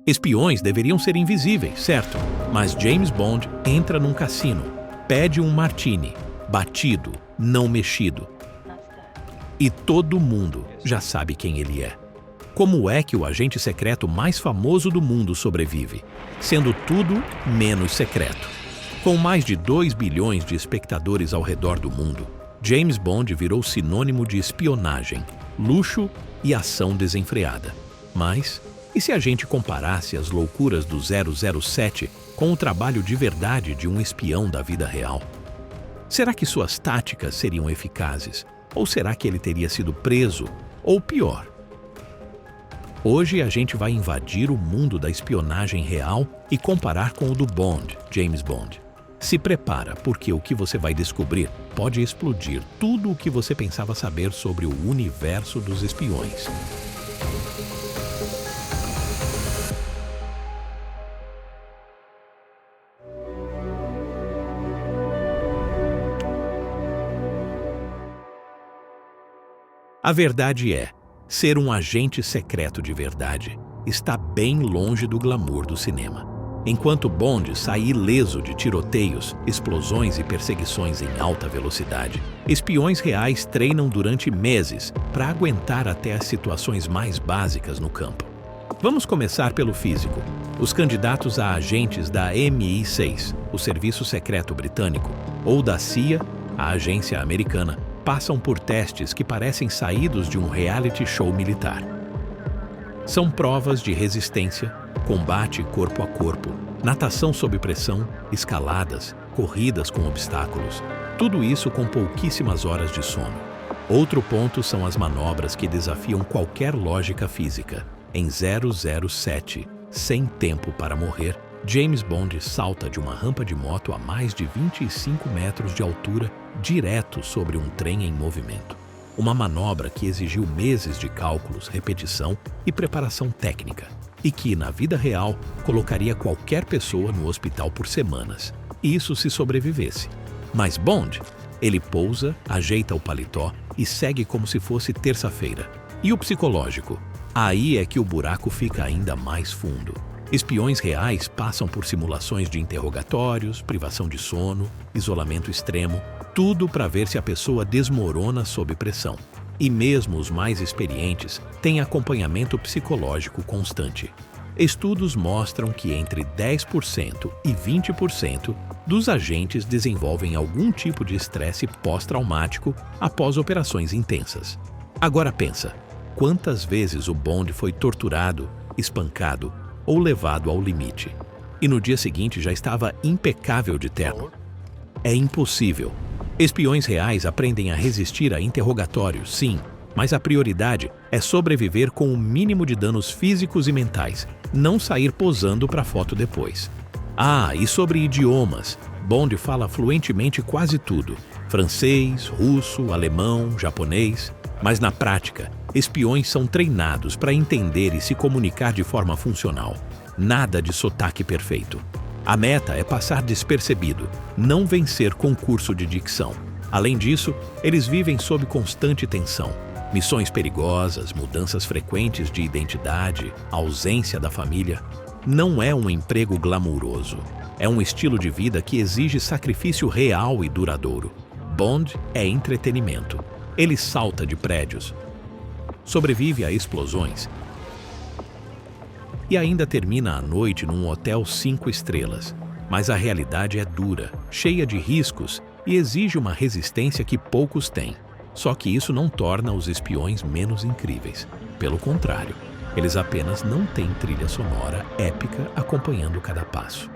Espiões deveriam ser invisíveis, certo? Mas James Bond entra num cassino, pede um martini, batido, não mexido. E todo mundo já sabe quem ele é. Como é que o agente secreto mais famoso do mundo sobrevive, sendo tudo menos secreto? Com mais de 2 bilhões de espectadores ao redor do mundo, James Bond virou sinônimo de espionagem, luxo e ação desenfreada. Mas, e se a gente comparasse as loucuras do 007 com o trabalho de verdade de um espião da vida real? Será que suas táticas seriam eficazes? Ou será que ele teria sido preso? Ou pior? Hoje a gente vai invadir o mundo da espionagem real e comparar com o do Bond, James Bond. Se prepara, porque o que você vai descobrir pode explodir tudo o que você pensava saber sobre o universo dos espiões. A verdade é, ser um agente secreto de verdade está bem longe do glamour do cinema. Enquanto Bond sai ileso de tiroteios, explosões e perseguições em alta velocidade, espiões reais treinam durante meses para aguentar até as situações mais básicas no campo. Vamos começar pelo físico. Os candidatos a agentes da MI6, o Serviço Secreto Britânico, ou da CIA, a agência americana, passam por testes que parecem saídos de um reality show militar. São provas de resistência, combate corpo a corpo, natação sob pressão, escaladas, corridas com obstáculos. Tudo isso com pouquíssimas horas de sono. Outro ponto são as manobras que desafiam qualquer lógica física. Em 007, sem tempo para morrer, James Bond salta de uma rampa de moto a mais de 25 metros de altura direto sobre um trem em movimento. Uma manobra que exigiu meses de cálculos, repetição e preparação técnica, e que, na vida real, colocaria qualquer pessoa no hospital por semanas. Isso se sobrevivesse. Mas Bond, ele pousa, ajeita o paletó e segue como se fosse terça-feira. E o psicológico? Aí é que o buraco fica ainda mais fundo. Espiões reais passam por simulações de interrogatórios, privação de sono, isolamento extremo, tudo para ver se a pessoa desmorona sob pressão. E mesmo os mais experientes têm acompanhamento psicológico constante. Estudos mostram que entre 10% e 20% dos agentes desenvolvem algum tipo de estresse pós-traumático após operações intensas. Agora pensa, quantas vezes o Bond foi torturado, espancado ou levado ao limite, e no dia seguinte já estava impecável de terno? É impossível. Espiões reais aprendem a resistir a interrogatórios, sim, mas a prioridade é sobreviver com o mínimo de danos físicos e mentais, não sair posando para foto depois. Ah, e sobre idiomas, Bond fala fluentemente quase tudo: francês, russo, alemão, japonês. Mas na prática, espiões são treinados para entender e se comunicar de forma funcional. Nada de sotaque perfeito. A meta é passar despercebido, não vencer concurso de dicção. Além disso, eles vivem sob constante tensão. Missões perigosas, mudanças frequentes de identidade, ausência da família. Não é um emprego glamouroso. É um estilo de vida que exige sacrifício real e duradouro. Bond é entretenimento. Ele salta de prédios, sobrevive a explosões e ainda termina a noite num hotel 5 estrelas. Mas a realidade é dura, cheia de riscos e exige uma resistência que poucos têm. Só que isso não torna os espiões menos incríveis. Pelo contrário, eles apenas não têm trilha sonora épica acompanhando cada passo.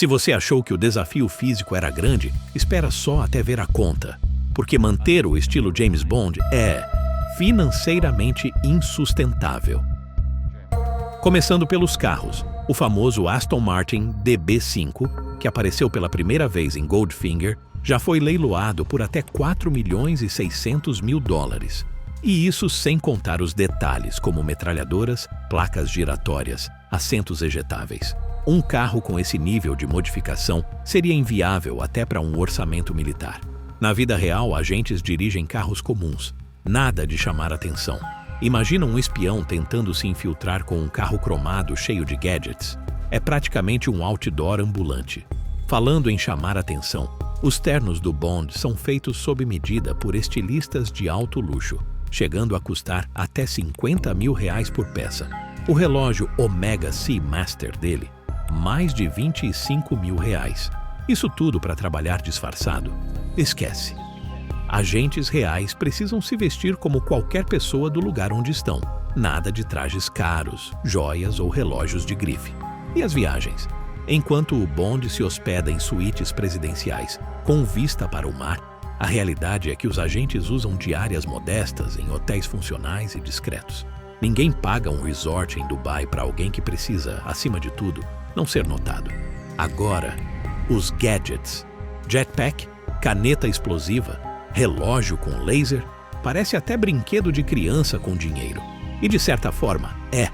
Se você achou que o desafio físico era grande, espera só até ver a conta, porque manter o estilo James Bond é financeiramente insustentável. Começando pelos carros, o famoso Aston Martin DB5, que apareceu pela primeira vez em Goldfinger, já foi leiloado por até 4.600.000 dólares. E isso sem contar os detalhes como metralhadoras, placas giratórias, assentos ejetáveis. Um carro com esse nível de modificação seria inviável até para um orçamento militar. Na vida real, agentes dirigem carros comuns. Nada de chamar atenção. Imagina um espião tentando se infiltrar com um carro cromado cheio de gadgets. É praticamente um outdoor ambulante. Falando em chamar atenção, os ternos do Bond são feitos sob medida por estilistas de alto luxo, chegando a custar até R$50 mil por peça. O relógio Omega Seamaster dele, mais de R$25 mil. Isso tudo para trabalhar disfarçado? Esquece. Agentes reais precisam se vestir como qualquer pessoa do lugar onde estão. Nada de trajes caros, joias ou relógios de grife. E as viagens? Enquanto o Bond se hospeda em suítes presidenciais, com vista para o mar, a realidade é que os agentes usam diárias modestas em hotéis funcionais e discretos. Ninguém paga um resort em Dubai para alguém que precisa, acima de tudo, não ser notado. Agora, os gadgets. Jetpack, caneta explosiva, relógio com laser, parece até brinquedo de criança com dinheiro. E de certa forma, é.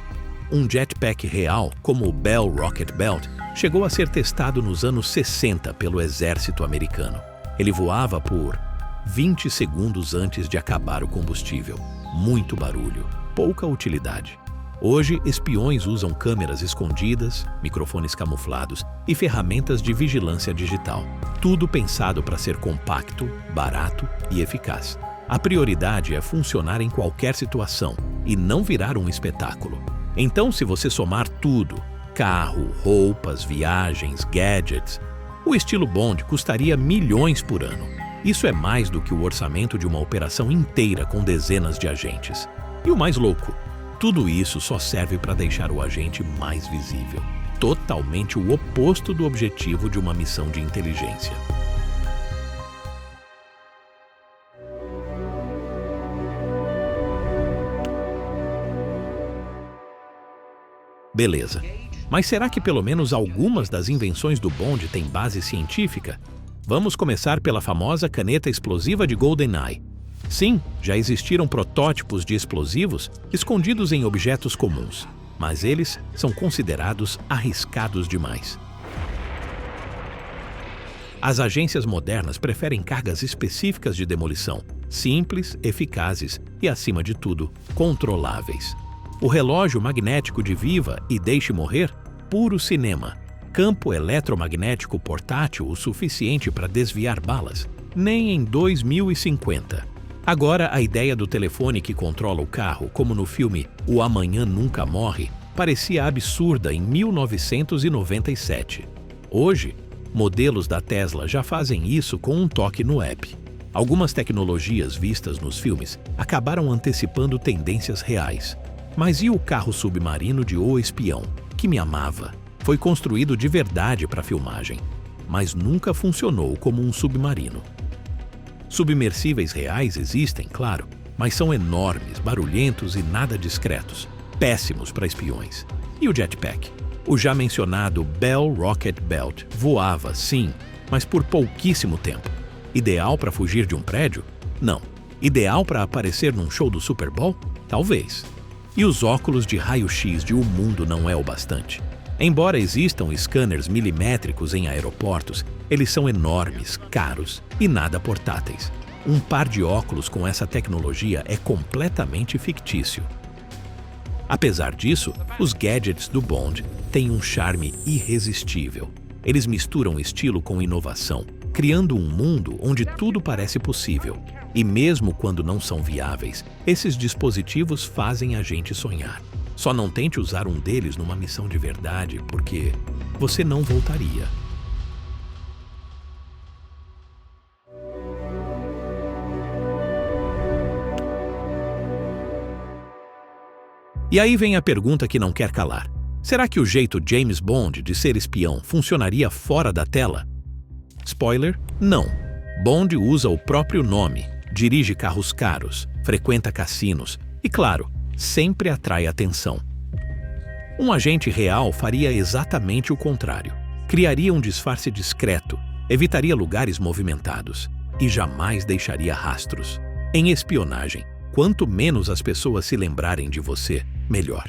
Um jetpack real, como o Bell Rocket Belt, chegou a ser testado nos anos 60 pelo exército americano. Ele voava por 20 segundos antes de acabar o combustível. Muito barulho, pouca utilidade. Hoje, espiões usam câmeras escondidas, microfones camuflados e ferramentas de vigilância digital. Tudo pensado para ser compacto, barato e eficaz. A prioridade é funcionar em qualquer situação e não virar um espetáculo. Então, se você somar tudo, carro, roupas, viagens, gadgets, o estilo Bond custaria milhões por ano. Isso é mais do que o orçamento de uma operação inteira com dezenas de agentes. E o mais louco, tudo isso só serve para deixar o agente mais visível. Totalmente o oposto do objetivo de uma missão de inteligência. Beleza. Mas será que pelo menos algumas das invenções do Bond têm base científica? Vamos começar pela famosa caneta explosiva de GoldenEye. Sim, já existiram protótipos de explosivos escondidos em objetos comuns, mas eles são considerados arriscados demais. As agências modernas preferem cargas específicas de demolição, simples, eficazes e, acima de tudo, controláveis. O relógio magnético de Viva e Deixe Morrer? Puro cinema. Campo eletromagnético portátil o suficiente para desviar balas? Nem em 2050. Agora, a ideia do telefone que controla o carro, como no filme O Amanhã Nunca Morre, parecia absurda em 1997. Hoje, modelos da Tesla já fazem isso com um toque no app. Algumas tecnologias vistas nos filmes acabaram antecipando tendências reais. Mas e o carro submarino de O Espião, que me amava? Foi construído de verdade para filmagem, mas nunca funcionou como um submarino. Submersíveis reais existem, claro, mas são enormes, barulhentos e nada discretos, péssimos para espiões. E o jetpack? O já mencionado Bell Rocket Belt voava, sim, mas por pouquíssimo tempo. Ideal para fugir de um prédio? Não. Ideal para aparecer num show do Super Bowl? Talvez. E os óculos de raio-x de O Mundo Não É o Bastante? Embora existam scanners milimétricos em aeroportos, eles são enormes, caros e nada portáteis. Um par de óculos com essa tecnologia é completamente fictício. Apesar disso, os gadgets do Bond têm um charme irresistível. Eles misturam estilo com inovação, criando um mundo onde tudo parece possível. E mesmo quando não são viáveis, esses dispositivos fazem a gente sonhar. Só não tente usar um deles numa missão de verdade, porque você não voltaria. E aí vem a pergunta que não quer calar. Será que o jeito James Bond de ser espião funcionaria fora da tela? Spoiler, não. Bond usa o próprio nome, dirige carros caros, frequenta cassinos e, claro, sempre atrai atenção. Um agente real faria exatamente o contrário. Criaria um disfarce discreto, evitaria lugares movimentados e jamais deixaria rastros. Em espionagem, quanto menos as pessoas se lembrarem de você, melhor.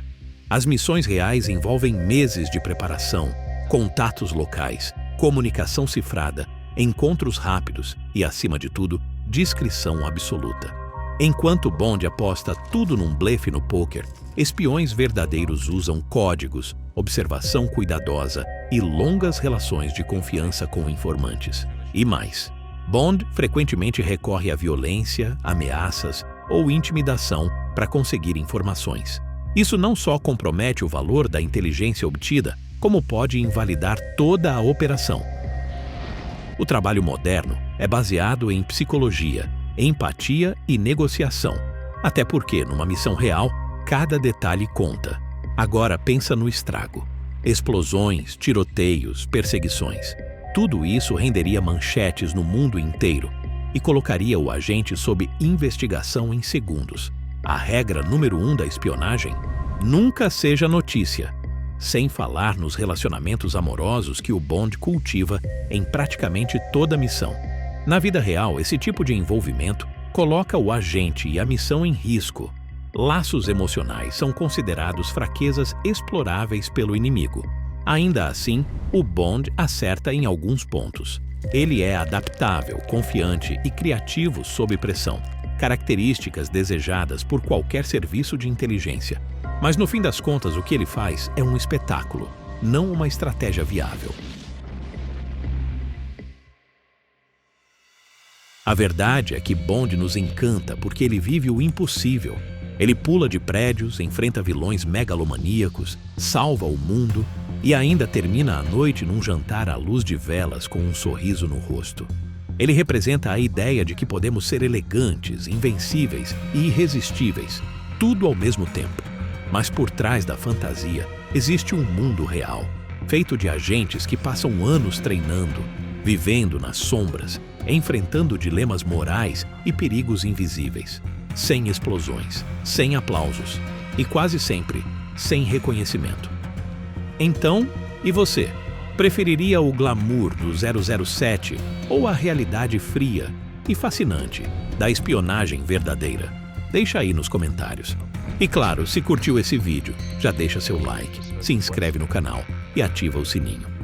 As missões reais envolvem meses de preparação, contatos locais, comunicação cifrada encontros rápidos e, acima de tudo, discrição absoluta. Enquanto Bond aposta tudo num blefe no pôquer, espiões verdadeiros usam códigos, observação cuidadosa e longas relações de confiança com informantes. E mais, Bond frequentemente recorre à violência, ameaças ou intimidação para conseguir informações. Isso não só compromete o valor da inteligência obtida, como pode invalidar toda a operação. O trabalho moderno é baseado em psicologia, empatia e negociação, até porque, numa missão real, cada detalhe conta. Agora pensa no estrago. Explosões, tiroteios, perseguições. Tudo isso renderia manchetes no mundo inteiro e colocaria o agente sob investigação em segundos. A regra número 1 da espionagem: nunca seja notícia. Sem falar nos relacionamentos amorosos que o Bond cultiva em praticamente toda a missão. Na vida real, esse tipo de envolvimento coloca o agente e a missão em risco. Laços emocionais são considerados fraquezas exploráveis pelo inimigo. Ainda assim, o Bond acerta em alguns pontos. Ele é adaptável, confiante e criativo sob pressão, características desejadas por qualquer serviço de inteligência. Mas no fim das contas, o que ele faz é um espetáculo, não uma estratégia viável. A verdade é que Bond nos encanta porque ele vive o impossível. Ele pula de prédios, enfrenta vilões megalomaníacos, salva o mundo e ainda termina a noite num jantar à luz de velas com um sorriso no rosto. Ele representa a ideia de que podemos ser elegantes, invencíveis e irresistíveis, tudo ao mesmo tempo. Mas por trás da fantasia existe um mundo real, feito de agentes que passam anos treinando, vivendo nas sombras, enfrentando dilemas morais e perigos invisíveis, sem explosões, sem aplausos e quase sempre sem reconhecimento. Então, e você? Preferiria o glamour do 007 ou a realidade fria e fascinante da espionagem verdadeira? Deixa aí nos comentários. E claro, se curtiu esse vídeo, já deixa seu like, se inscreve no canal e ativa o sininho.